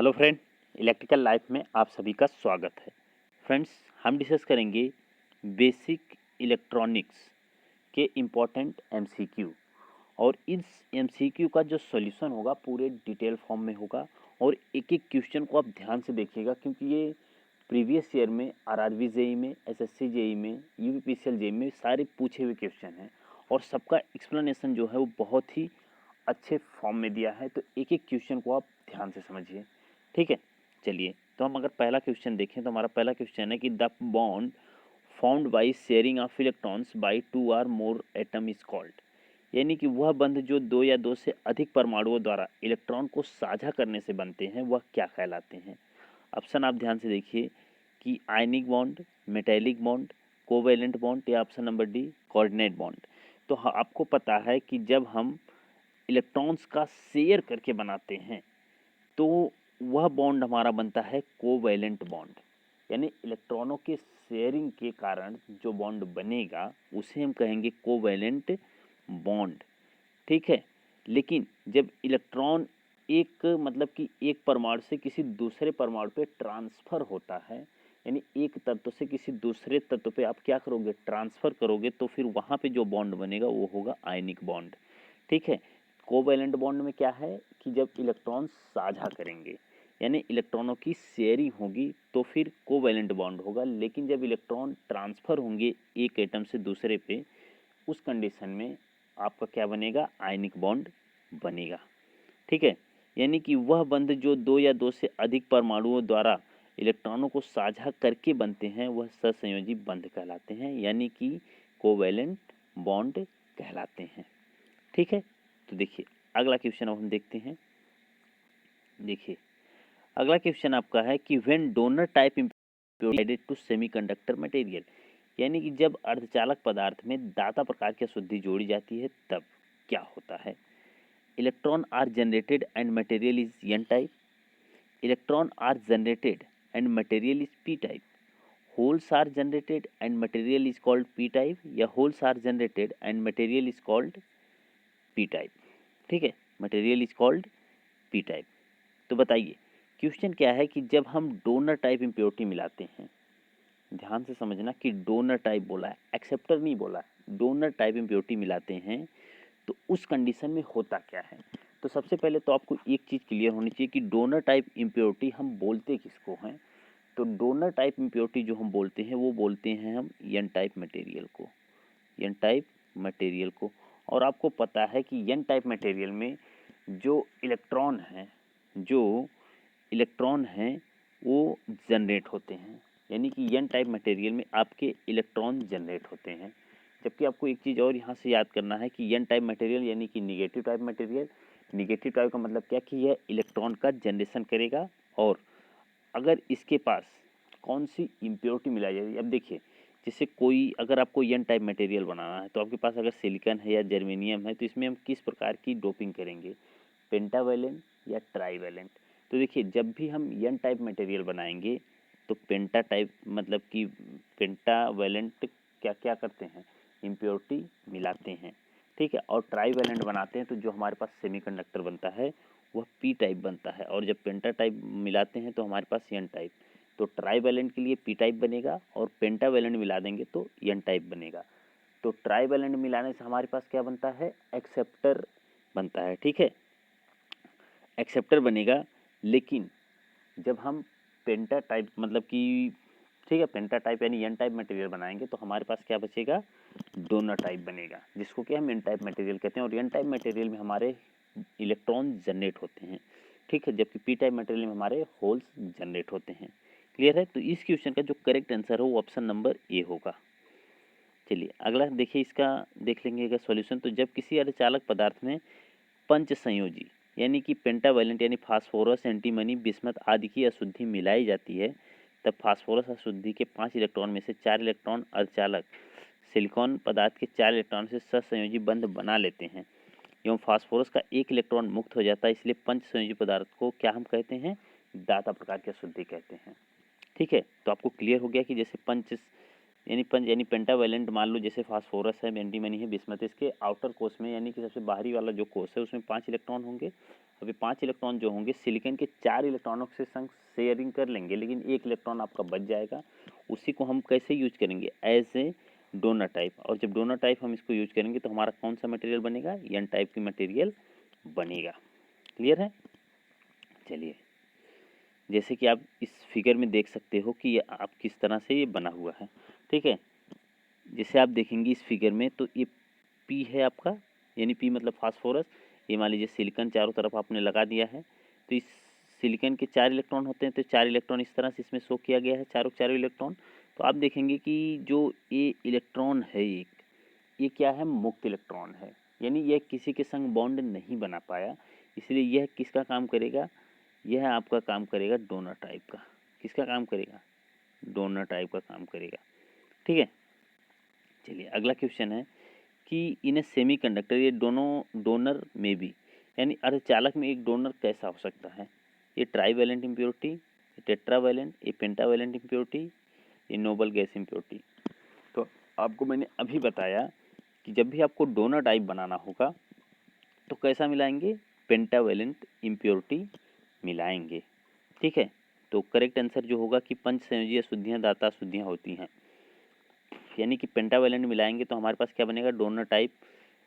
Hello friend, electrical life में आप सभी का स्वागत है। फ्रेंड्स, हम डिस्कस करेंगे बेसिक इलेक्ट्रॉनिक्स के इम्पोर्टेंट एमसीक्यू और इस एमसीक्यू का जो सॉल्यूशन होगा पूरे डिटेल फॉर्म में होगा और एक एक क्वेश्चन को आप ध्यान से देखिएगा क्योंकि ये प्रीवियस ईयर में आरआरबी जेई में, एसएससी जेई में, यूपीपीसीएल जेई में सारे पूछे हुए क्वेश्चन हैं और सबका एक्सप्लेनेशन जो है वो बहुत ही अच्छे फॉर्म में दिया है। तो एक एक क्वेश्चन को आप ध्यान से समझिए, ठीक है। चलिए, तो हम अगर पहला क्वेश्चन देखें तो हमारा पहला क्वेश्चन है कि the bond found by sharing of electrons by two or more atom is called, यानी कि वह बंध जो दो या दो से अधिक परमाणुओं द्वारा इलेक्ट्रॉन को साझा करने से बनते हैं वह क्या कहलाते हैं। ऑप्शन आप ध्यान से देखिए कि ionic bond, metallic bond, covalent bond या option number D coordinate bond. तो आपको पता है कि जब हम इलेक्ट्रॉन्स का शेयर करके बनाते हैं तो वह बॉन्ड हमारा बनता है कोवैलेंट बॉन्ड, यानी इलेक्ट्रॉनों के शेयरिंग के कारण जो बॉन्ड बनेगा उसे हम कहेंगे कोवैलेंट बॉन्ड, ठीक है। लेकिन जब इलेक्ट्रॉन एक मतलब कि एक परमाणु से किसी दूसरे परमाणु पे ट्रांसफ़र होता है, यानी एक तत्व से किसी दूसरे तत्व पे आप क्या करोगे, ट्रांसफ़र करोगे, तो फिर वहाँ पे जो बॉन्ड बनेगा वो होगा आयनिक बॉन्ड, ठीक है। कोवैलेंट बॉन्ड में क्या है कि जब इलेक्ट्रॉन साझा करेंगे यानी इलेक्ट्रॉनों की शेयरिंग होगी तो फिर कोवैलेंट बॉन्ड होगा, लेकिन जब इलेक्ट्रॉन ट्रांसफ़र होंगे एक एटम से दूसरे पे उस कंडीशन में आपका क्या बनेगा, आयनिक बॉन्ड बनेगा, ठीक है। यानी कि वह बंध जो दो या दो से अधिक परमाणुओं द्वारा इलेक्ट्रॉनों को साझा करके बनते हैं वह सहसंयोजी बंध कहलाते हैं, यानी कि कोवैलेंट बॉन्ड कहलाते हैं, ठीक है। तो देखिए अगला क्वेश्चन अब हम देखते हैं। देखिए अगला क्वेश्चन आपका है कि when donor type impurity to semiconductor material, यानी कि जब अर्धचालक पदार्थ में दाता प्रकार की अशुद्धि जोड़ी जाती है तब क्या होता है। Electron are generated and material is N type, electron are generated and material is P type, holes are generated and material is called P type, या holes are generated and material is called P type, ठीक है। Material is called P type. तो बताइए question क्या है कि जब हम डोनर टाइप इम्प्योरिटी मिलाते हैं, ध्यान से समझना कि डोनर टाइप बोला है, एक्सेप्टर नहीं बोला है, डोनर टाइप इम्प्योरिटी मिलाते हैं तो उस कंडीशन में होता क्या है। तो सबसे पहले तो आपको एक चीज़ क्लियर होनी चाहिए कि डोनर टाइप इम्प्योरिटी हम बोलते किसको हैं। तो डोनर टाइप इम्प्योरिटी जो हम बोलते हैं वो बोलते हैं हम एन टाइप मटेरियल को, एन टाइप मटेरियल को। और आपको पता है कि एन टाइप मटेरियल में जो इलेक्ट्रॉन हैं वो जनरेट होते हैं, यानी कि एन टाइप मटेरियल में आपके इलेक्ट्रॉन जनरेट होते हैं। जबकि आपको एक चीज़ और यहाँ से याद करना है कि एन टाइप मटेरियल यानी कि negative type material, negative type का मतलब क्या कि यह इलेक्ट्रॉन का जनरेशन करेगा और अगर इसके पास कौन सी इम्प्योरिटी मिलाई जाएगी। अब देखिए जैसे कोई अगर आपको एन टाइप मटेरियल बनाना है तो आपके पास अगर सिलिकॉन है या जर्मेनियम है तो इसमें हम किस प्रकार की डोपिंग करेंगे, पेंटावैलेंट या ट्राईवैलेंट। तो देखिए जब भी हम एन टाइप मटेरियल बनाएंगे तो पेंटा टाइप मतलब कि पेंटावैलेंट क्या क्या करते हैं, इम्प्योरिटी मिलाते हैं, ठीक है। और ट्राईवैलेंट बनाते हैं तो जो हमारे पास सेमीकंडक्टर बनता है वह पी टाइप बनता है, और जब पेंटा टाइप मिलाते हैं तो हमारे पास एन टाइप। तो ट्राईवैलेंट के लिए पी टाइप बनेगा और पेंटावैलेंट मिला देंगे तो एन टाइप बनेगा। तो ट्राईवैलेंट मिलाने से हमारे पास क्या बनता है, एक्सेप्टर बनता है, ठीक है, एक्सेप्टर बनेगा। लेकिन जब हम पेंटा टाइप मतलब कि ठीक है पेंटा टाइप यानी एन टाइप मटेरियल बनाएंगे तो हमारे पास क्या बचेगा, डोनर टाइप बनेगा, जिसको कि हम एन टाइप मटेरियल कहते हैं। और एन टाइप मटेरियल में हमारे इलेक्ट्रॉन जनरेट होते हैं, ठीक है, जबकि पी टाइप मटेरियल में हमारे होल्स जनरेट होते हैं। क्लियर है। तो इस क्वेश्चन का जो करेक्ट आंसर हो वो ऑप्शन नंबर ए होगा। चलिए अगला देखिए, इसका देख लेंगे अगर सॉल्यूशन। तो जब किसी अर्धचालक पदार्थ में पंच संयोजी यानी कि पेंटावैलेंट यानी फास्फोरस, एंटीमनी, बिस्मथ आदि की अशुद्धि मिलाई जाती है तब फास्फोरस अशुद्धि के 5 इलेक्ट्रॉन में से 4 इलेक्ट्रॉन अर्धचालक सिलिकॉन पदार्थ के 4 इलेक्ट्रॉन से सहसंयोजी बंध बना लेते हैं एवं फास्फोरस का 1 इलेक्ट्रॉन मुक्त हो जाता है। इसलिए पंच संयोजी पदार्थ को क्या हम कहते हैं, दाता प्रकार की अशुद्धि कहते हैं, ठीक है। तो आपको क्लियर हो गया कि जैसे पंच यानी पेंटावैलेंट मान लो जैसे फास्फोरस है, एंटीमनी है, बिस्मथ, इसके आउटर कोष में यानी कि सबसे बाहरी वाला जो कोष है उसमें 5 इलेक्ट्रॉन होंगे अभी 5 इलेक्ट्रॉन जो होंगे सिलिकॉन के 4 इलेक्ट्रॉनों के संग शेयरिंग कर लेंगे, लेकिन 1 इलेक्ट्रॉन आपका बच जाएगा। उसी को हम कैसे यूज करेंगे, एज ए डोनर टाइप। और जब डोनर टाइप हम इसको यूज करेंगे तो हमारा कौन सा मटेरियल बनेगा, एन टाइप की मटेरियल बनेगा। क्लियर है। चलिए, जैसे कि आप इस फिगर में देख सकते हो कि ये आप किस तरह से ये बना हुआ है। ठीक है, जैसे आप देखेंगे इस फिगर में तो ये पी है आपका, यानी पी मतलब फास्फोरस। ये मान लीजिए सिलिकॉन चारों तरफ आपने लगा दिया है, तो इस सिलिकॉन के 4 इलेक्ट्रॉन होते हैं, तो 4 इलेक्ट्रॉन इस तरह से इसमें शो किया गया है, चारों चारों इलेक्ट्रॉन। तो आप देखेंगे कि जो ये इलेक्ट्रॉन है एक, ये क्या है, मुक्त इलेक्ट्रॉन है, यानी यह किसी के संग बॉन्ड नहीं बना पाया, इसलिए यह किसका काम करेगा, यह आपका काम करेगा डोनर टाइप का। किसका काम करेगा, डोनर टाइप का काम करेगा। ठीक है। चलिए, अगला क्वेश्चन है कि इन ए सेमीकंडक्टर, ये दोनों डोनर में भी, यानी अर्धचालक में एक डोनर कैसा हो सकता है, ये ट्राईवैलेंट इम्प्योरिटी, ये टेट्रावैलेंट, ये पेंटावैलेंट इम्प्योरिटी, ये नोबल गैस इम्प्योरिटी। तो आपको मैंने अभी बताया कि जब भी आपको डोनर टाइप बनाना होगा तो कैसा मिलाएंगे, पेंटावैलेंट इम्प्योरिटी मिलाएंगे। ठीक है। तो करेक्ट आंसर जो होगा कि पंच संयोजी अशुद्धियाँ दाता अशुद्धियाँ होती हैं, यानी कि पेंटावैलेंट मिलाएंगे तो हमारे पास क्या बनेगा, डोनर टाइप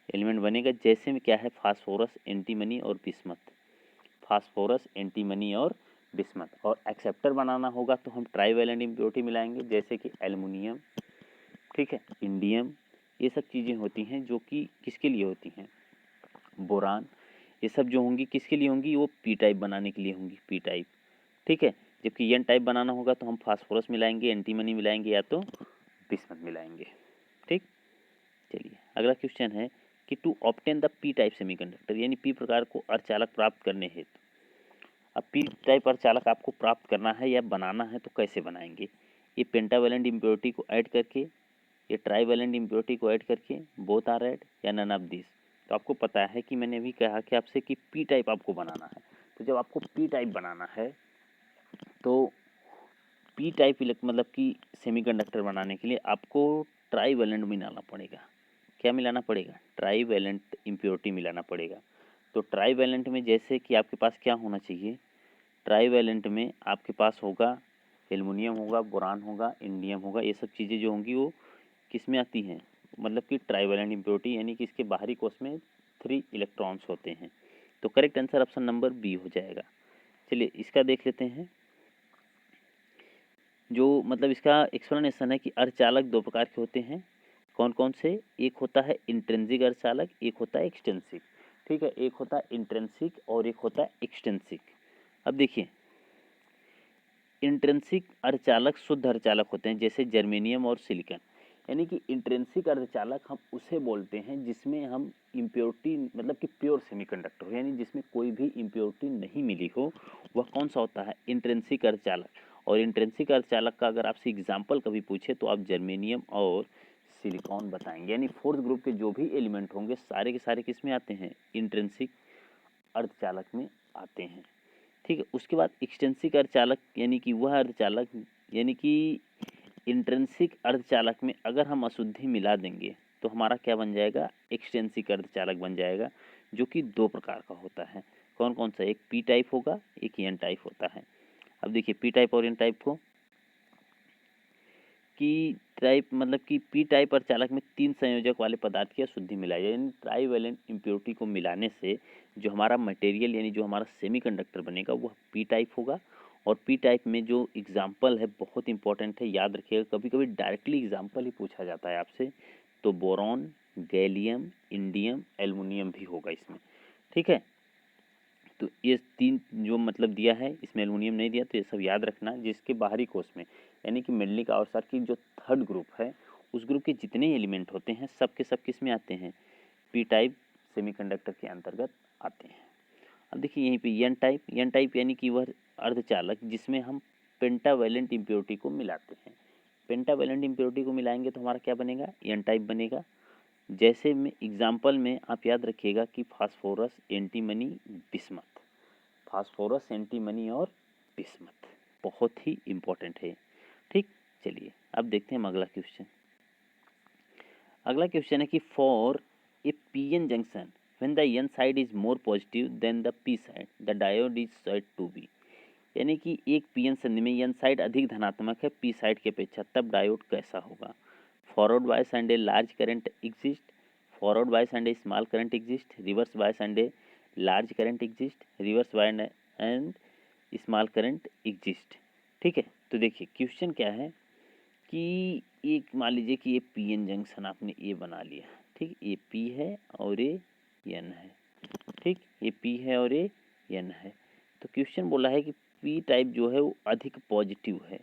एलिमेंट बनेगा। जैसे में क्या है, फास्फोरस, एंटीमनी और बिस्मथ, फास्फोरस, एंटीमनी और बिस्मथ। और एक्सेप्टर बनाना होगा तो हम ट्राईवैलेंट इम्प्योरिटी मिलाएंगे, जैसे कि एल्युमिनियम, ठीक है, इंडियम, ये सब चीज़ें होती हैं जो कि किसके लिए होती हैं, बोरान, ये सब जो होंगी किसके लिए होंगी, वो पी टाइप बनाने के लिए होंगी, पी टाइप। ठीक है। जबकि एन टाइप बनाना होगा तो हम फास्फोरस मिलाएंगे, एंटीमनी मिलाएंगे या तो बिस्मथ मिलाएंगे। ठीक। चलिए, अगला क्वेश्चन है कि to obtain the P type semiconductor, यानी पी प्रकार को अर्धचालक प्राप्त करने हेतु, अब पी टाइप अर्धचालक आपको प्राप्त करना है या बनाना है तो कैसे बनाएंगे, ये पेंटावैलेंट इम्प्योरिटी को ऐड करके, ये ट्राईवैलेंट इम्प्योरिटी को ऐड करके, बोथ आर ऐड, या नन ऑफ दिस। तो आपको पता है कि मैंने अभी कहा कि आपसे कि पी टाइप आपको बनाना है, तो जब आपको पी टाइप बनाना है तो पी टाइप मतलब कि सेमीकंडक्टर बनाने के लिए आपको ट्राईवैलेंट मिलाना पड़ेगा। क्या मिलाना पड़ेगा, ट्राईवैलेंट इम्प्योरिटी मिलाना पड़ेगा। तो ट्राईवैलेंट में जैसे कि आपके पास क्या होना चाहिए, ट्राईवैलेंट में आपके पास होगा एल्युमिनियम होगा, बोरान होगा, इंडियम होगा, ये सब चीज़ें जो होंगी वो किस में आती हैं, मतलब कि ट्राईवैलेंट इम्प्योरिटी, यानी कि इसके बाहरी कोष में 3 इलेक्ट्रॉन्स होते हैं। तो correct answer option number B हो जाएगा। चलिए, इसका देख लेते हैं। जो मतलब इसका एक्सप्लेनेशन है कि अर्धचालक 2 प्रकार के होते हैं, कौन कौन से, एक होता है इंट्रिंसिक अर्धचालक, एक होता है एक्सटेंसिक। ठीक है, एक होता है इंट्रिंसिक और एक होता है एक्सटेंसिक। अब देखिए, इंट्रिंसिक अर्धचालक शुद्ध अर्धचालक होते हैं, जैसे जर्मेनियम और सिलिकॉन। यानी कि इंट्रिंसिक अर्धचालक हम उसे बोलते हैं जिसमें हम इम्प्योरिटी मतलब कि प्योर सेमीकंडक्टर हो, यानी जिसमें कोई भी इम्प्योरिटी नहीं मिली हो, वह कौन सा होता है, इंट्रिंसिक अर्धचालक। और इंट्रिंसिक अर्धचालक का अगर आपसे एग्जाम्पल कभी पूछे तो आप जर्मेनियम और सिलिकॉन बताएंगे, यानी फोर्थ ग्रुप के जो भी एलिमेंट होंगे सारे के सारे किस में आते हैं, इंट्रिंसिक अर्धचालक में आते हैं। ठीक है। उसके बाद एक्सटेंसिक अर्धचालक, यानी कि वह अर्धचालक, यानी कि इंट्रिंसिक अर्धचालक में अगर हम अशुद्धि मिला देंगे तो हमारा क्या बन जाएगा, एक्सटेंसिक अर्धचालक बन जाएगा, जो कि 2 प्रकार का होता है। कौन कौन सा, एक पी टाइप होगा, एक एन टाइप होता है। अब देखिए, पी टाइप और एन टाइप को, कि टाइप मतलब कि पी टाइप अर्धचालक में 3 संयोजक वाले पदार्थ की अशुद्धि मिलाई जाए, यानी ट्राईवैलेंट इम्प्योरिटी को मिलाने से जो हमारा मटेरियल यानी जो हमारा सेमीकंडक्टर बनेगा वह पी टाइप होगा। और पी टाइप में जो एग्जाम्पल है बहुत इंपॉर्टेंट है, याद रखिएगा, कभी कभी डायरेक्टली एग्जाम्पल ही पूछा जाता है आपसे, तो बोरॉन, गैलियम, इंडियम, एल्युमिनियम भी होगा इसमें। ठीक है। तो ये 3 जो मतलब दिया है, इसमें एल्युमिनियम नहीं दिया, तो ये सब याद रखना। जिसके बाहरी कोष में, यानी कि मेंडलिक आवर्सार की जो थर्ड ग्रुप है, उस ग्रुप के जितने एलिमेंट होते हैं सब के सब किस में आते हैं, पी टाइप सेमीकंडक्टर के अंतर्गत आते हैं। अब देखिए यहीं पे एन टाइप यानी कि वह अर्धचालक जिसमें हम पेंटावैलेंट इम्प्योरिटी को मिलाते हैं। पेंटावैलेंट इम्प्योरिटी को मिलाएंगे तो हमारा क्या बनेगा, एन टाइप बनेगा। जैसे में एग्जाम्पल में आप याद रखिएगा कि phosphorus, antimony, bismuth, phosphorus, antimony और बिस्मथ बहुत ही इम्पोर्टेंट है। ठीक। चलिए, अब देखते हैं हम अगला क्वेश्चन है कि for a PN junction When the n side is more positive than the p side, the diode is said to be, यानी कि एक पीएन संधि में n साइड अधिक धनात्मक है p साइड की अपेक्षा, तब डायोड कैसा होगा? Forward bias and a large current exist, forward bias and A small current exist, reverse bias and a large current exist, reverse bias and small current exist. ठीक है, तो देखिए क्वेश्चन क्या है कि एक मान लीजिए कि ये पी एन जंक्शन आपने ए बना लिया, ठीक, ये पी है और ये एन है, ठीक, ये पी है और ये एन है। तो क्वेश्चन बोला है कि पी टाइप जो है वो अधिक पॉजिटिव है,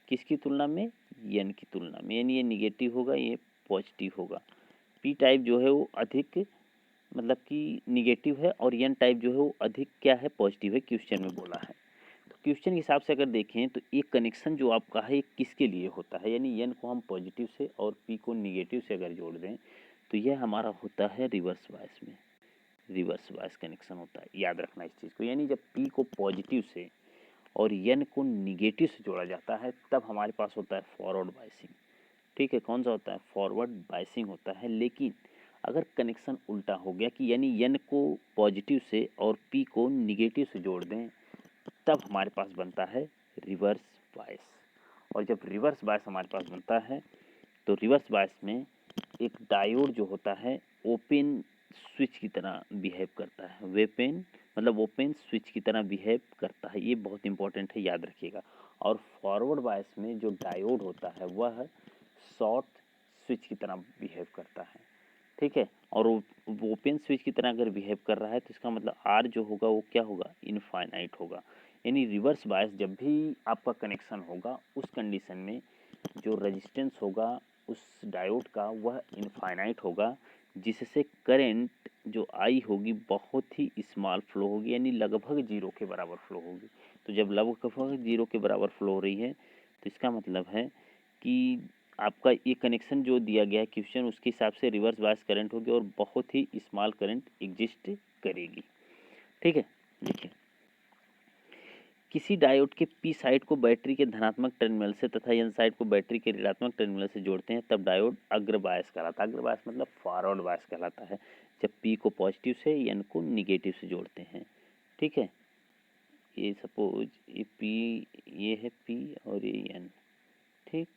किसकी तुलना में? एन की तुलना में, यानी ये निगेटिव होगा, ये पॉजिटिव होगा। पी टाइप जो है वो अधिक मतलब कि निगेटिव है और एन टाइप जो है वो अधिक क्या है? पॉजिटिव है, क्वेश्चन में बोला है। तो क्वेश्चन के हिसाब से अगर देखें तो एक कनेक्शन जो आपका है किसके लिए होता है, यानी एन को हम पॉजिटिव से और पी को निगेटिव से अगर जोड़ दें तो यह हमारा होता है रिवर्स बायस में, रिवर्स बायस कनेक्शन होता है। याद रखना इस चीज़ को, यानी जब पी को पॉजिटिव से और एन को निगेटिव से जोड़ा जाता है तब हमारे पास होता है फॉरवर्ड बायसिंग। ठीक है, कौन सा होता है? फॉरवर्ड बायसिंग होता है। लेकिन अगर कनेक्शन उल्टा हो गया कि यानी एन को पॉजिटिव से और पी को निगेटिव से जोड़ दें तब हमारे पास बनता है रिवर्स बायस। और जब रिवर्स बायस हमारे पास बनता है तो रिवर्स बायस में एक डायोड जो होता है ओपन स्विच की तरह बिहेव करता है, वेपेन मतलब ओपन स्विच की तरह बिहेव करता है, ये बहुत इंपॉर्टेंट है, याद रखिएगा। और फॉरवर्ड बायस में जो डायोड होता है वह शॉर्ट स्विच की तरह बिहेव करता है। ठीक है, और वो ओपन स्विच की तरह अगर बिहेव कर रहा है तो इसका मतलब आर जो होगा वो क्या होगा? इनफाइनाइट होगा। यानी रिवर्स बायस जब भी आपका कनेक्शन होगा उस कंडीशन में जो रेजिस्टेंस होगा उस डायोड का वह इनफाइनाइट होगा, जिससे करंट जो आई होगी बहुत ही स्मॉल फ्लो होगी, यानी लगभग जीरो के बराबर फ्लो होगी। तो जब लगभग जीरो के बराबर फ्लो हो रही है तो इसका मतलब है कि आपका ये कनेक्शन जो दिया गया है क्वेश्चन उसके हिसाब से रिवर्स बायस करंट होगी और बहुत ही स्मॉल करंट एग्जिस्ट करेगी। ठीक है, देखिए किसी डायोड के पी साइड को बैटरी के धनात्मक टर्मिनल से तथा एन साइड को बैटरी के ऋणात्मक टर्मिनल से जोड़ते हैं तब डायोड अग्र बायस कहलाता है। अग्र बायस मतलब फॉरवर्ड बायस कहलाता है जब पी को पॉजिटिव से एन को निगेटिव से जोड़ते हैं। ठीक है, ये सपोज ये पी, ये है पी और ये एन, ठीक,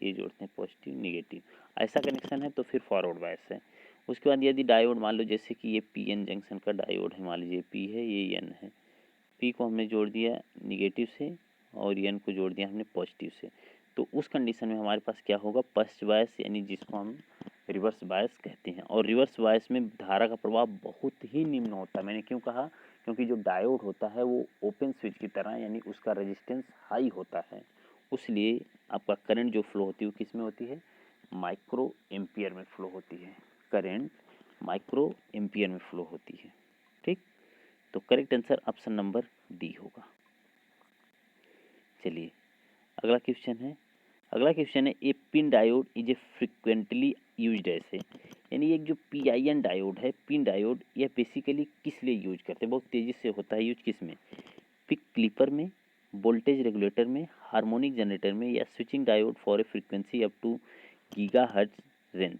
ये जोड़ते हैं पॉजिटिव निगेटिव, ऐसा कनेक्शन है तो फिर फॉरवर्ड बायस है। उसके बाद यदि डायोड मान लो जैसे कि ये पी एन जंक्शन का डायोड है, मान लीजिए पी है ये एन है, पी को हमने जोड़ दिया निगेटिव से और एन को जोड़ दिया हमने पॉजिटिव से, तो उस कंडीशन में हमारे पास क्या होगा? पश्च बायस, यानी जिसको हम रिवर्स बायस कहते हैं। और रिवर्स बायस में धारा का प्रभाव बहुत ही निम्न होता है। मैंने क्यों कहा? क्योंकि जो डायोड होता है वो ओपन स्विच की तरह यानी उसका रेजिस्टेंस हाई होता है, इसलिए आपका करंट जो फ्लो होती है वो किस में होती है? माइक्रो एम्पियर में फ्लो होती है, करंट माइक्रो एम्पियर में फ्लो होती है। ठीक, तो correct answer option number D होगा। चलिए अगला क्वेश्चन है, अगला क्वेश्चन है a PIN diode is a frequently used ऐसे, यानी एक जो पी आई एन डायोड है, पिन डायोड, यह बेसिकली किस लिए यूज करते हैं? बहुत तेज़ी से होता है यूज किस में? पिक क्लिपर में, वोल्टेज रेगुलेटर में, हार्मोनिक जनरेटर में, या switching diode for a frequency up to gigahertz range.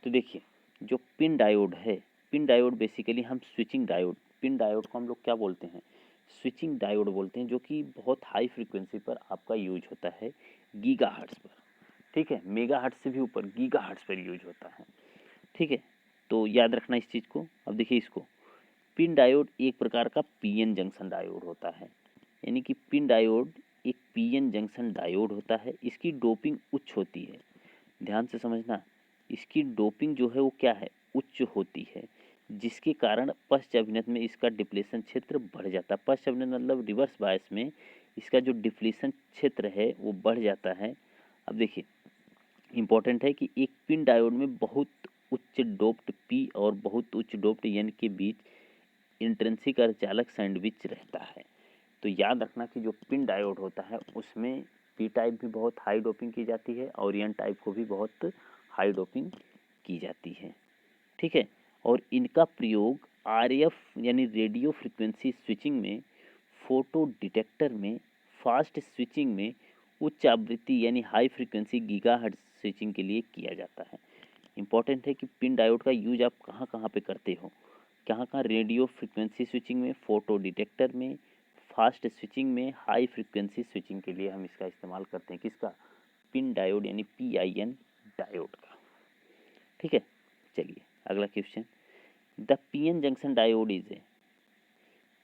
तो देखिए जो पिन डायोड है, पिन डायोड बेसिकली हम स्विचिंग डायोड, पिन डायोड को हम लोग क्या बोलते हैं? स्विचिंग डायोड बोलते हैं, जो कि बहुत हाई फ्रीक्वेंसी पर आपका यूज होता है, गीगाहर्ट्ज पर। ठीक है, मेगाहर्ट्ज से भी ऊपर गीगाहर्ट्ज पर यूज होता है। ठीक है, तो याद रखना इस चीज़ को। अब देखिए इसको, पिन डायोड एक प्रकार का पीएन जंक्शन डायोड होता है, यानी कि पिन डायोड एक पीएन जंक्शन डायोड होता है। इसकी डोपिंग उच्च होती है, ध्यान से समझना, इसकी डोपिंग जो है वो क्या है? उच्च होती है, जिसके कारण पश्च अभिनत में इसका डिप्लेशन क्षेत्र बढ़ जाता है। पश्च अभिनत मतलब रिवर्स बायस में इसका जो डिप्लेशन क्षेत्र है वो बढ़ जाता है। अब देखिए इंपॉर्टेंट है कि एक पिन डायोड में बहुत उच्च डोप्ड पी और बहुत उच्च डोप्ड एन के बीच इंट्रिंसिक अर्धचालक सैंडविच रहता है। तो याद रखना कि जो पिन डायोड होता है उसमें पी टाइप भी बहुत हाई डोपिंग की जाती है और एन टाइप को भी बहुत हाई डोपिंग की जाती है। ठीक है, और इनका प्रयोग आरएफ यानी रेडियो फ्रिक्वेंसी स्विचिंग में, फोटो डिटेक्टर में, फास्ट स्विचिंग में, उच्च आवृत्ति यानी हाई फ्रिक्वेंसी गीगाहर्ट्ज स्विचिंग के लिए किया जाता है। इम्पॉर्टेंट है कि पिन डायोड का यूज आप कहाँ कहाँ पे करते हो, कहाँ कहाँ, रेडियो फ्रिक्वेंसी स्विचिंग में, फोटो डिटेक्टर में, फास्ट स्विचिंग में, हाई फ्रिक्वेंसी स्विचिंग के लिए हम इसका इस्तेमाल करते हैं। किसका? पिन डायोड यानी PIN डायोड का। ठीक है, चलिए अगला question. The PN junction diode is A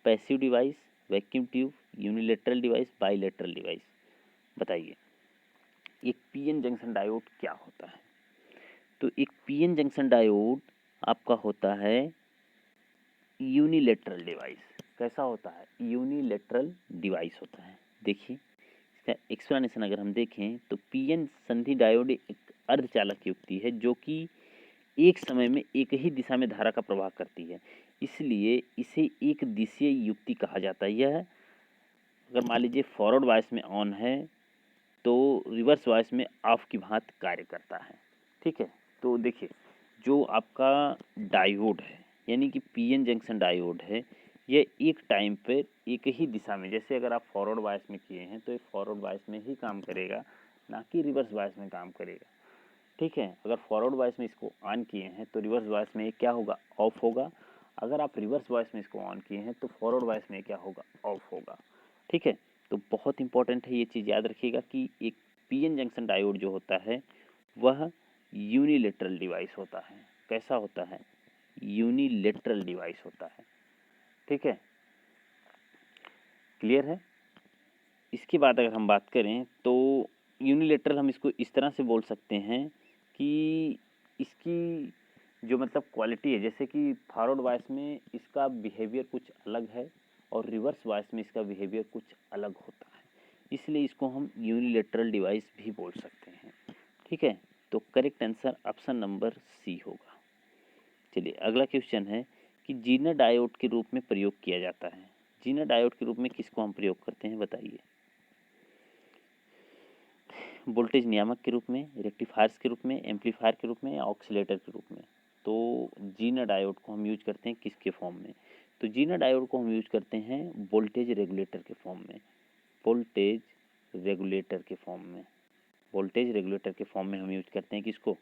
passive device, vacuum tube, unilateral device, bilateral device. बताइए एक PN जंक्शन डायोड क्या होता है? तो एक PN जंक्शन डायोड आपका होता है यूनिलेटरल डिवाइस। कैसा होता है? यूनिलेटरल डिवाइस होता है। देखिए इसका एक्सप्लेनेशन अगर हम देखें तो PN संधि डायोड एक अर्धचालक युक्ति है जो कि एक समय में एक ही दिशा में धारा का प्रवाह करती है, इसलिए इसे एक दिशीय युक्ति कहा जाता है। यह अगर मान लीजिए फॉरवर्ड वॉइस में ऑन है तो रिवर्स वॉइस में ऑफ की भांति कार्य करता है। ठीक है, तो देखिए जो आपका डायोड है यानी कि PN जंक्शन डायोड है, यह एक टाइम पर एक ही दिशा में, जैसे अगर आप फॉरवर्ड वॉइस में किए हैं तो ये फॉरवर्ड वॉइस में ही काम करेगा, ना कि रिवर्स वॉइस में काम करेगा। ठीक है, अगर फॉरवर्ड वॉइस में इसको ऑन किए हैं तो रिवर्स वॉइस में ये क्या होगा? ऑफ होगा। अगर आप रिवर्स वॉइस में इसको ऑन किए हैं तो फॉरवर्ड वॉइस में क्या होगा? ऑफ होगा। ठीक है, तो बहुत इंपॉर्टेंट है, ये चीज़ याद रखिएगा कि एक PN जंक्शन डायोड जो होता है वह यूनिलेटरल डिवाइस होता है। कैसा होता है? यूनिलेटरल डिवाइस होता है। ठीक है, क्लियर है? इसके बाद अगर हम बात करें तो यूनिलेटरल हम इसको इस तरह से बोल सकते हैं कि इसकी जो मतलब क्वालिटी है, जैसे कि फॉरवर्ड वॉइस में इसका बिहेवियर कुछ अलग है और रिवर्स वॉइस में इसका बिहेवियर कुछ अलग होता है, इसलिए इसको हम यूनिलेटरल डिवाइस भी बोल सकते हैं। ठीक है, तो correct answer option number C होगा। चलिए अगला क्वेश्चन है कि जीनर डायोड के रूप में प्रयोग किया जाता है। जीनर डायोड के रूप में किसको हम प्रयोग करते हैं? बताइए। वोल्टेज नियामक के रूप में, रेक्टिफायर्स के रूप में, एम्पलीफायर के रूप में या ऑक्सीलेटर के रूप में। तो जीनर डायोड को हम यूज करते हैं किसके फॉर्म में? तो जीनर डायोड को हम यूज करते हैं वोल्टेज रेगुलेटर के फॉर्म में। वोल्टेज रेगुलेटर के फॉर्म में, वोल्टेज रेगुलेटर के फॉर्म में हम यूज करते हैं किसको?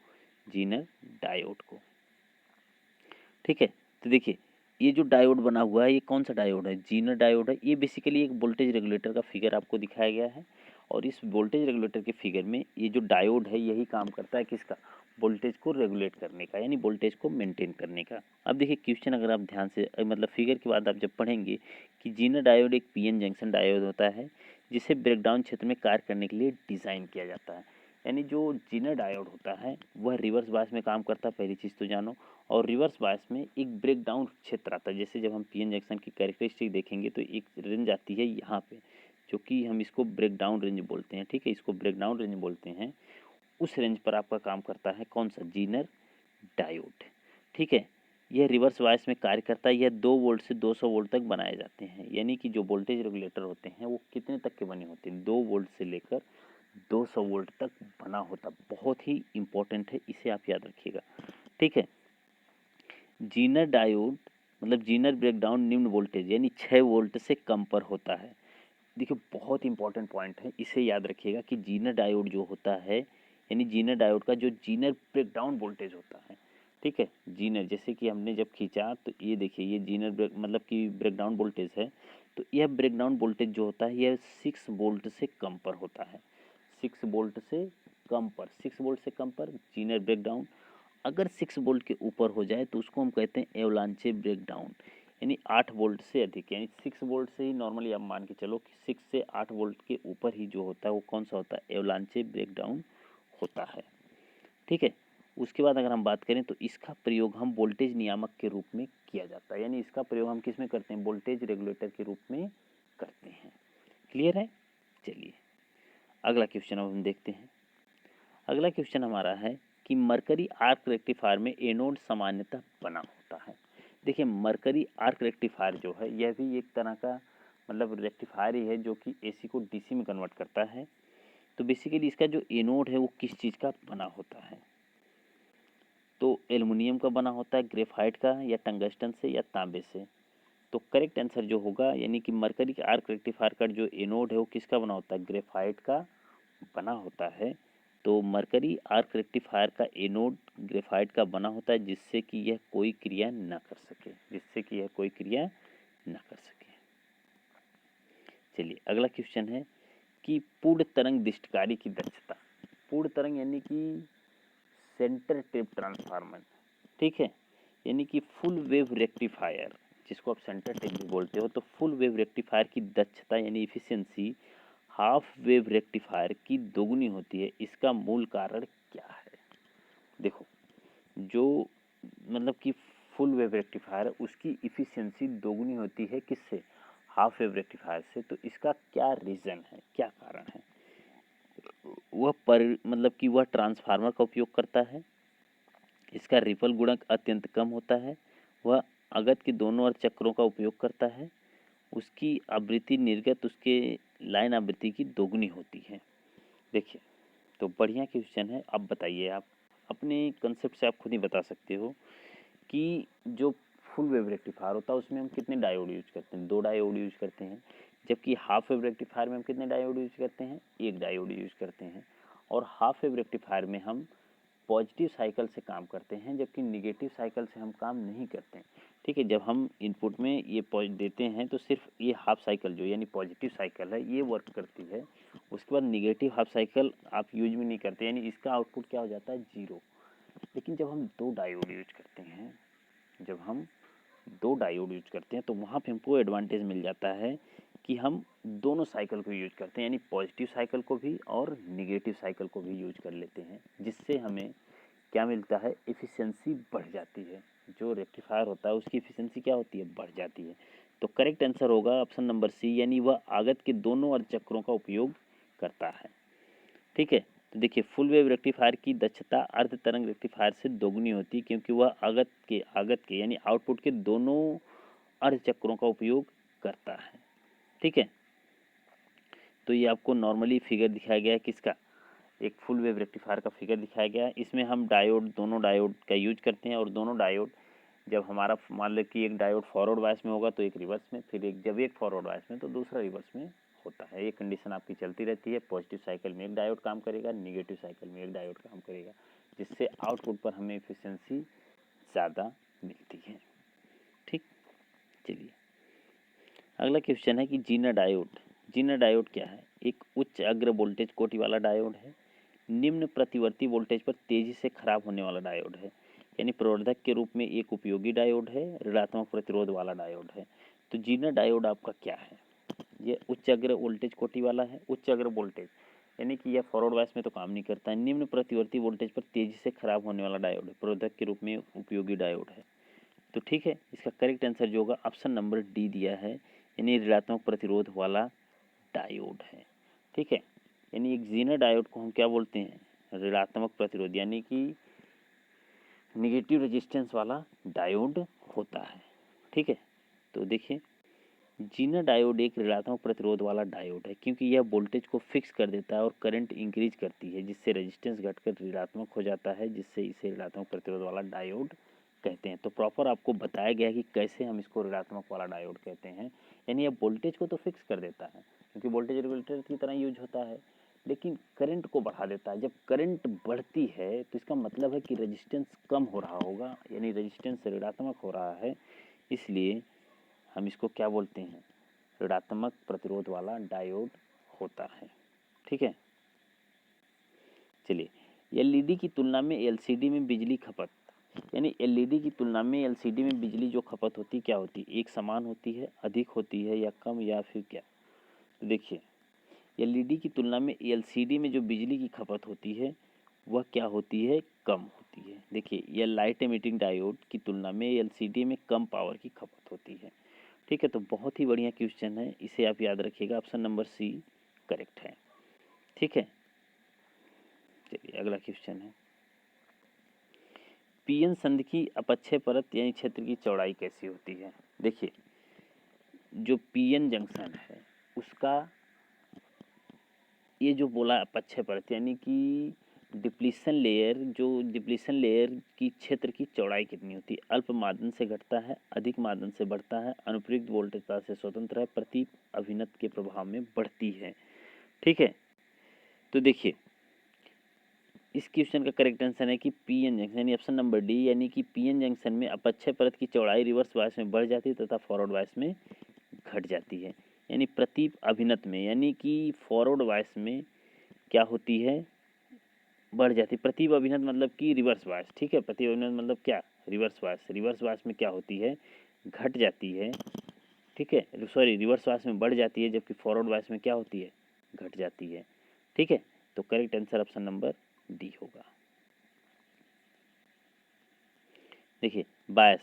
जीनर डायोड को। ठीक है, तो देखिए ये जो डायोड बना हुआ है ये कौन सा डायोड है? जीनर डायोड है। ये बेसिकली एक वोल्टेज रेगुलेटर का फिगर आपको दिखाया गया है और इस वोल्टेज रेगुलेटर के फिगर में ये जो डायोड है यही काम करता है किसका? वोल्टेज को रेगुलेट करने का, यानी वोल्टेज को मेंटेन करने का। अब देखिए क्वेश्चन अगर आप ध्यान से मतलब फिगर के बाद आप जब पढ़ेंगे कि जीनर डायोड एक PN जंक्शन डायोड होता है जिसे ब्रेकडाउन क्षेत्र में कार्य करने के लिए डिज़ाइन किया जाता है। यानी जो जीनर डायोड होता है वह रिवर्स बायस में काम करता है, पहली चीज़ तो जानो। और रिवर्स बायस में एक ब्रेकडाउन क्षेत्र आता है, जैसे जब हम PN जंक्शन की कैरेक्टरिस्टिक देखेंगे तो एक रेंज आती है यहाँ पे, जो कि हम इसको ब्रेकडाउन रेंज बोलते हैं। ठीक है, इसको ब्रेकडाउन रेंज बोलते हैं। उस रेंज पर आपका काम करता है कौन सा? Zener diode. ठीक है, यह रिवर्स बायस में कार्य करता है। यह 2 वोल्ट से 200 वोल्ट तक बनाए जाते हैं, यानी कि जो वोल्टेज रेगुलेटर होते हैं वो कितने तक के बने होते हैं? 2 वोल्ट से लेकर 200 वोल्ट तक बना होता। बहुत ही इंपॉर्टेंट है, इसे आप याद रखिएगा। ठीक है, जीनर डायोड मतलब जीनर ब्रेकडाउन निम्न वोल्टेज यानी 6 वोल्ट से कम पर होता है। देखिए बहुत इंपॉर्टेंट पॉइंट है, इसे याद रखिएगा कि जीनर डायोड जो होता है यानी जीनर डायोड का जो जीनर ब्रेकडाउन वोल्टेज होता है। ठीक है, जीनर जैसे कि हमने जब खींचा तो ये देखिए ये जीनर ब्रेक मतलब कि ब्रेकडाउन वोल्टेज है, तो यह ब्रेकडाउन वोल्टेज जो होता है यह 6 वोल्ट से कम पर होता है। 6 वोल्ट से कम पर, 6 वोल्ट से कम पर जीनर ब्रेकडाउन। अगर 6 वोल्ट के ऊपर हो जाए तो उसको हम कहते हैं एवलांचे ब्रेकडाउन, यानी 8 वोल्ट से अधिक, यानी 6 वोल्ट से ही नॉर्मली आप मान के चलो कि 6 से 8 वोल्ट के ऊपर ही जो होता है वो कौन सा होता है? एवलांचे ब्रेकडाउन होता है। ठीक है, उसके बाद अगर हम बात करें तो इसका प्रयोग हम वोल्टेज नियामक के रूप में किया जाता है, यानी इसका प्रयोग हम किस में करते हैं? वोल्टेज रेगुलेटर के रूप में करते हैं। क्लियर है? चलिए अगला क्वेश्चन अब हम देखते हैं। अगला क्वेश्चन हमारा है कि मरकरी आर्क रेक्टिफायर में एनोड सामान्यतः बना होता है। देखिए मरकरी आर्क रेक्टिफायर जो है यह भी एक तरह का मतलब रेक्टिफायर ही है जो कि AC को DC में कन्वर्ट करता है। तो बेसिकली इसका जो एनोड है वो किस चीज़ का बना होता है? तो एल्युमिनियम का बना होता है, ग्रेफाइट का, या टंगस्टन से, या तांबे से। तो करेक्ट आंसर जो होगा यानी कि मरकरी के आर्क रेक्टिफायर का जो एनोड है वो किसका बना होता है? ग्रेफाइट का बना होता है। तो मरकरी आर्क रेक्टिफायर का एनोड ग्रेफाइट का बना होता है जिससे कि यह कोई क्रिया न कर सके। चलिए अगला क्वेश्चन है कि पूर्ण तरंग दिष्टकारी की दक्षता। पूर्ण तरंग यानी कि सेंटर टेप ट्रांसफार्मर, ठीक है, यानी कि फुल वेव रेक्टिफायर, जिसको आप सेंटर टेप भी बोलते हो, तो फुल वेव रेक्टिफायर की दक्षता यानी इफिशियंसी हाफ वेव रेक्टिफायर की दोगुनी होती है। इसका मूल कारण क्या है? देखो, जो मतलब कि फुल वेव रेक्टिफायर उसकी इफिशियंसी दोगुनी होती है किससे? हाफ वेव रेक्टिफायर से। तो इसका क्या रीज़न है, क्या कारण है? मतलब कि वह ट्रांसफार्मर का उपयोग करता है, इसका रिपल गुणक अत्यंत कम होता है, वह अगत के दोनों ओर चक्रों का उपयोग करता है, उसकी आवृत्ति निर्गत उसके लाइन आवृत्ति की दोगुनी होती है। देखिए, तो बढ़िया क्वेश्चन है। अब बताइए, आप अपने कंसेप्ट से आप खुद ही बता सकते हो कि जो फुल वेव रेक्टिफायर होता है उसमें हम कितने डायोड यूज करते हैं? 2 डायोड यूज करते हैं। जबकि हाफ वेव रेक्टिफायर में हम कितने डायोड यूज करते हैं? 1 डायोड यूज करते हैं। और हाफ वेव रेक्टिफायर में हम पॉजिटिव साइकिल से काम करते हैं, जबकि निगेटिव साइकिल से हम काम नहीं करते हैं। ठीक है, जब हम इनपुट में ये देते हैं तो सिर्फ ये हाफ साइकिल जो यानी पॉजिटिव साइकिल है ये वर्क करती है। उसके बाद निगेटिव हाफ साइकिल आप यूज भी नहीं करते, यानी इसका आउटपुट क्या हो जाता है? 0। लेकिन जब हम 2 डायोड यूज करते हैं, तो वहाँ पे हमको एडवांटेज मिल जाता है कि हम दोनों साइकिल को यूज करते हैं, यानी पॉजिटिव साइकिल को भी और निगेटिव साइकिल को भी यूज कर लेते हैं, जिससे हमें क्या मिलता है? एफिशिएंसी बढ़ जाती है। जो रेक्टिफायर होता है उसकी एफिशिएंसी क्या होती है? बढ़ जाती है। तो करेक्ट आंसर होगा ऑप्शन नंबर सी, यानी वह आगत के दोनों अर्धचक्रों का उपयोग करता है। ठीक है, तो देखिए, फुल वेव रेक्टिफायर की दक्षता अर्ध तरंग रेक्टिफायर से दोगुनी होती है क्योंकि वह आगत के यानी आउटपुट के दोनों अर्धचक्रों का उपयोग करता है। ठीक है, तो ये आपको नॉर्मली फिगर दिखाया गया है किसका? एक फुल वेव रेक्टिफायर का फिगर दिखाया गया है। इसमें हम दोनों डायोड का यूज करते हैं, और दोनों डायोड जब हमारा मान लो कि एक डायोड फॉरवर्ड बायस में होगा तो एक रिवर्स में, फिर जब एक फॉरवर्ड बायस में तो दूसरा रिवर्स में होता है। ये कंडीशन आपकी चलती रहती है। पॉजिटिव साइकिल में एक डायोड काम करेगा, निगेटिव साइकिल में एक डायोड काम करेगा, जिससे आउटपुट पर हमें एफिशिएंसी ज़्यादा मिलती है। ठीक, चलिए अगला क्वेश्चन है कि जीना डायोड क्या है? एक उच्च अग्र वोल्टेज कोटि वाला डायोड है, निम्न प्रतिवर्ती वोल्टेज पर तेजी से खराब होने वाला डायोड है, यानी प्रवर्धक के रूप में एक उपयोगी डायोड है, ऋणात्मक प्रतिरोध वाला डायोड है। तो जीना डायोड आपका क्या है? ये उच्च अग्र वोल्टेज कोटि वाला है। उच्च अग्र वोल्टेज यानी कि यह फॉरवर्ड बायस में तो काम नहीं करता है। निम्न प्रतिवर्ती वोल्टेज पर तेजी से खराब होने वाला डायोड है, प्रवर्धक के रूप में उपयोगी डायोड है। तो ठीक है, इसका करेक्ट आंसर जो होगा ऑप्शन नंबर डी दिया है, यानी ऋणात्मक प्रतिरोध वाला डायोड है। ठीक है, यानी एक जीना डायोड को हम क्या बोलते हैं? ऋणात्मक प्रतिरोध, यानी कि निगेटिव रेजिस्टेंस वाला डायोड होता है। ठीक है, तो देखिए, जीना डायोड एक ऋणात्मक प्रतिरोध वाला डायोड है क्योंकि यह वोल्टेज को फिक्स कर देता है और करंट इंक्रीज करती है, जिससे रेजिस्टेंस घटकर ऋणात्मक हो जाता है, जिससे इसे ऋणात्मक प्रतिरोध वाला डायोड कहते हैं। तो प्रॉपर आपको बताया गया कि कैसे हम इसको ऋणात्मक वाला डायोड कहते हैं, यानी यह वोल्टेज को तो फिक्स कर देता है क्योंकि वोल्टेज रेगुलेटर की तरह यूज होता है, लेकिन करंट को बढ़ा देता है। जब करंट बढ़ती है तो इसका मतलब है कि रेजिस्टेंस कम हो रहा होगा, यानी रेजिस्टेंस ऋणात्मक हो रहा है, इसलिए हम इसको क्या बोलते हैं? ऋणात्मक प्रतिरोध वाला डायोड होता है। ठीक है, चलिए, एलईडी की तुलना में एलसीडी में बिजली खपत, यानी एलईडी की तुलना में एलसीडी में बिजली जो खपत होती क्या होती? एक समान होती है, अधिक होती है, या कम, या फिर क्या? तो देखिए, एलईडी की तुलना में एलसीडी में जो बिजली की खपत होती है वह क्या होती है? कम होती है। देखिए, यह लाइट एमिटिंग डायोड की तुलना में एलसीडी में कम पावर की खपत होती है। ठीक है, तो बहुत ही बढ़िया क्वेश्चन है, इसे आप याद रखिएगा, ऑप्शन नंबर सी करेक्ट है। ठीक है, चलिए अगला क्वेश्चन है, पीएन संधि की अपक्षय परत यानी क्षेत्र की चौड़ाई कैसी होती है? देखिए, जो पीएन जंक्शन है उसका ये जो बोला अपक्षय परत यानी कि डिप्लीशन लेयर की क्षेत्र की चौड़ाई कितनी होती है? अल्प मादन से घटता है, अधिक मादन से बढ़ता है, अनुप्रयुक्त वोल्टेजता से स्वतंत्र है, प्रति अभिनत के प्रभाव में बढ़ती है। ठीक है, तो देखिए, इस क्वेश्चन का करेक्ट आंसर है कि पी एन जंक्शन यानी ऑप्शन नंबर डी, यानी कि पी एन जंक्शन में अपक्षय परत की चौड़ाई रिवर्स बायस में बढ़ जाती है तथा फॉरवर्ड बायस में घट जाती है। यानी प्रति अभिनत में, यानी कि फॉरवर्ड बायस में क्या होती है, बढ़ जाती है। प्रति अभिनत मतलब कि रिवर्स बायस, ठीक है। प्रति अभिनत मतलब क्या, रिवर्स बायस। रिवर्स बायस में क्या होती है, घट जाती है, ठीक है। सॉरी, रिवर्स बायस में बढ़ जाती है, जबकि फॉरवर्ड बायस में क्या होती है, घट जाती है, ठीक है। तो correct answer option number D होगा। देखिए, बायस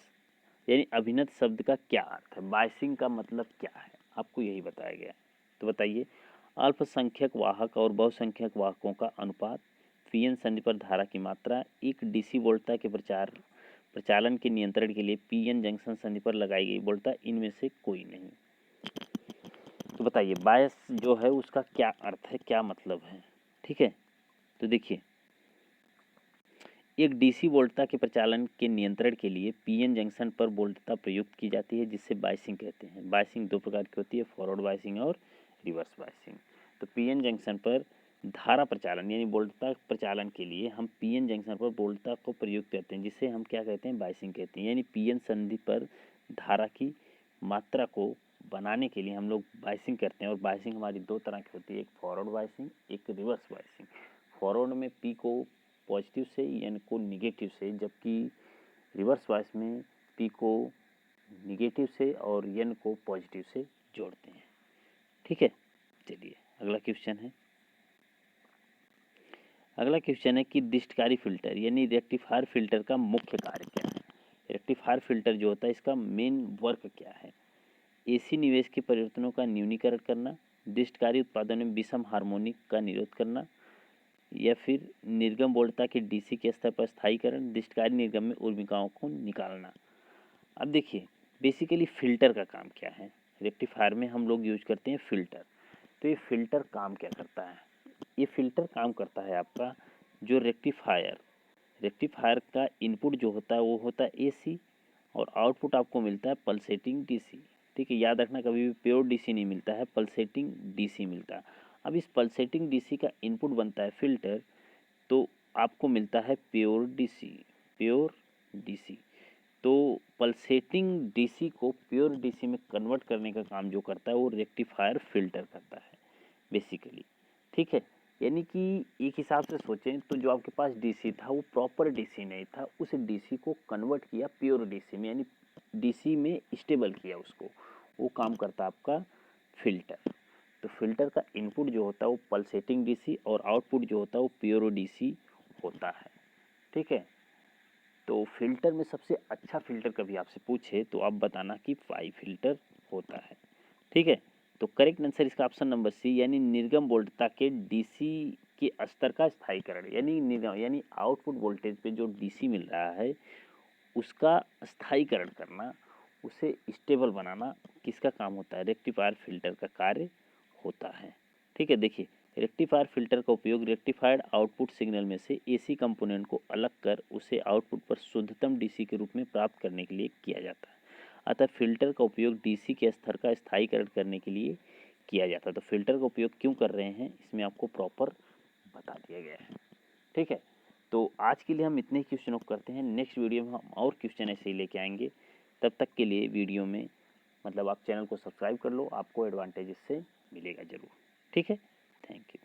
यानी अभिनत शब्द का क्या अर्थ है, बायसिंग का मतलब क्या है, आपको यही बताया गया है। तो बताइए, अल्पसंख्यक वाहक और बहुसंख्यक वाहकों का अनुपात, पीएन संधि पर धारा की मात्रा, एक डीसी वोल्टता के प्रचालन के नियंत्रण के लिए पीएन जंक्शन संधि पर लगाई गई वोल्टता, इनमें से कोई नहीं। तो बताइए, बायस जो है उसका क्या अर्थ है, क्या मतलब है, ठीक है। तो देखिए, एक डीसी वोल्टता के प्रचालन के नियंत्रण के लिए पीएन जंक्शन पर वोल्टता प्रयुक्त की जाती है, जिससे बायसिंग कहते हैं। बायसिंग दो प्रकार की होती है, फॉरवर्ड बायसिंग और रिवर्स बायसिंग। तो पीएन जंक्शन पर धारा प्रचालन यानी वोल्टता प्रचालन के लिए हम पीएन जंक्शन पर वोल्टता को प्रयुक्त करते हैं, जिसे हम क्या कहते हैं, बायसिंग कहते हैं। यानी पीएन संधि पर धारा की मात्रा को बनाने के लिए हम लोग बायसिंग करते हैं। और बायसिंग हमारी दो तरह की होती है, एक फॉरवर्ड बायसिंग, एक रिवर्स बायसिंग। फॉरवर्ड में पी को पॉजिटिव से, एन को निगेटिव से, जबकि रिवर्स बायस में पी को निगेटिव से और एन को पॉजिटिव से जोड़ते हैं, ठीक है। चलिए, अगला क्वेश्चन है। अगला क्वेश्चन है कि दिष्टकारी फिल्टर यानी रेक्टिफायर फिल्टर का मुख्य कार्य क्या है। रेक्टिफायर फिल्टर जो होता है, इसका मेन वर्क क्या है। एसी निवेश के परिवर्तनों का न्यूनीकरण करना, दिष्टकारी उत्पादन में विषम हार्मोनिक का निरोध करना, या फिर निर्गम वोल्टता के डीसी के स्तर पर स्थायीकरण, दिष्टकारी निर्गम में ऊर्मिकाओं को निकालना। अब देखिए, बेसिकली फिल्टर का काम क्या है। रेक्टिफायर में हम लोग यूज करते हैं फिल्टर। तो ये फिल्टर काम क्या करता है, ये फिल्टर काम करता है आपका जो रेक्टिफायर का इनपुट जो होता है वो होता है एसी, और आउटपुट आपको मिलता है पल्सेटिंग डीसी, ठीक है। याद रखना, कभी भी प्योर डीसी नहीं मिलता है, पल्सेटिंग डीसी मिलता है। अब इस पल्सेटिंग डीसी का इनपुट बनता है फिल्टर, तो आपको मिलता है प्योर डीसी। तो पल्सेटिंग डीसी को प्योर डीसी में कन्वर्ट करने का काम जो करता है वो रेक्टिफायर फिल्टर करता है बेसिकली, ठीक है। यानी कि एक हिसाब से सोचें तो जो आपके पास डीसी था वो प्रॉपर डीसी नहीं था, उस डीसी को कन्वर्ट किया प्योर डीसी में, यानी डीसी में स्टेबल किया उसको, वो काम करता है आपका फिल्टर। तो फिल्टर का इनपुट जो होता है वो पल्सेटिंग डीसी और आउटपुट जो होता है वो प्योर डीसी होता है, ठीक है। तो फिल्टर में सबसे अच्छा फिल्टर कभी आपसे पूछे तो आप बताना कि पाई फिल्टर होता है, ठीक है। तो करेक्ट आंसर इसका ऑप्शन नंबर सी, यानी निर्गम वोल्टता के डीसी के स्तर का स्थायीकरण, यानी निर्गम यानी आउटपुट वोल्टेज पे जो डीसी मिल रहा है उसका स्थायीकरण करना, उसे स्टेबल बनाना किसका काम होता है, रेक्टिफायर फिल्टर का कार्य होता है, ठीक है। देखिए, रेक्टिफायर फिल्टर का उपयोग रेक्टिफाइड आउटपुट सिग्नल में से एसी कंपोनेंट को अलग कर उसे आउटपुट पर शुद्धतम डीसी के रूप में प्राप्त करने के लिए किया जाता है। अतः फिल्टर का उपयोग डीसी के स्तर का स्थायीकरण करने के लिए किया जाता है। तो फिल्टर का उपयोग क्यों कर रहे हैं इसमें आपको प्रॉपर बता दिया गया है, ठीक है। तो आज के लिए हम इतने ही क्वेश्चनों को करते हैं, नेक्स्ट वीडियो में हम और क्वेश्चन ऐसे ही लेके आएंगे। तब तक के लिए वीडियो में मतलब आप चैनल को सब्सक्राइब कर लो, आपको एडवांटेज इससे मिलेगा ज़रूर, ठीक है। Thank you.